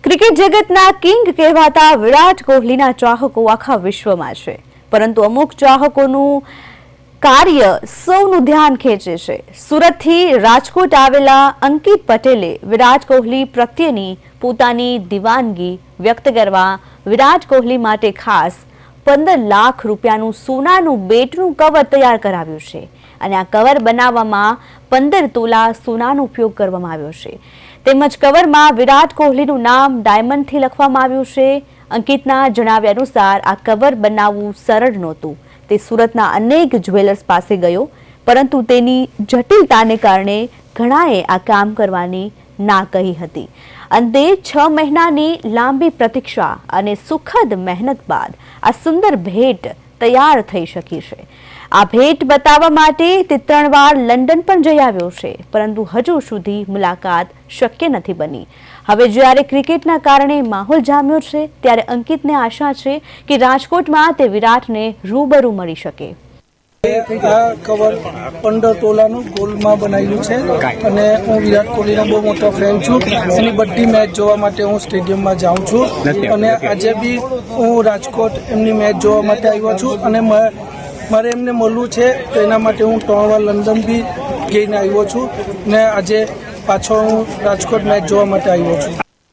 Cricket જગતના king કહેવાતા વિરાટ કોહલીના ચાહકો આખા વિશ્વમાં છે, પરંતુ અમુક ચાહકોનું કાર્ય સૌનું ધ્યાન ખેંચે છે। સુરતથી રાજકોટ આવેલા અંકિત પટેલે વિરાટ કોહલી પ્રત્યેની પોતાની દીવાનગી વ્યક્ત કરવા વિરાટ કોહલી માટે ખાસ 15 લાખ રૂપિયાનું સોનાનું બેટનું કવર તૈયાર કરાવ્યું છે અને આ કવર બનાવવામાં 15 તોલા સોનાનો ઉપયોગ કરવામાં આવ્યો છે। તેમજ કવરમાં વિરાટ કોહલીનું નામ ડાયમંડથી લખવામાં આવ્યું છે। અંકિતના જણાવ્યા અનુસાર આ કવર બનાવવું સરળ નહોતું। તે સુરતના અનેક જ્વેલર્સ પાસે ગયો, પરંતુ તેની જટિલતાને કારણે ઘણાએ આ કામ કરવાની ના કહી હતી। અંતે 6 મહિનાની લાંબી પ્રતીક્ષા અને સુખદ મહેનત બાદ આ સુંદર ભેટ તૈયાર થઈ શકી છે। આ ભેટ બતાવવા માટે તે 3 વાર લંડન પણ જઈ આવ્યો છે, પરંતુ હજુ સુધી મુલાકાત શક્ય નથી બની। હવે જ્યારે ક્રિકેટના કારણે માહોલ જામ્યો છે, ત્યારે અંકિતને આશા છે કે રાજકોટમાં તે વિરાટને રૂબરૂ મળી શકે। આ કવર 15 તોલાનું ગોલ્ડમાં બનાવ્યું છે અને હું વિરાટ કોહલીનો બહુ મોટો ફેન છું। એની બધી મેચ જોવા માટે હું સ્ટેડિયમમાં જાઉં છું અને આજે બી હું રાજકોટ એમની મેચ જોવા માટે આવ્યો છું અને મારે એમને મળવું છે, તો એના માટે હું 3 વાર લંડન બી જઈને આવ્યો છું ને આજે પાછો હું રાજકોટ મેચ જોવા માટે આવ્યો છું।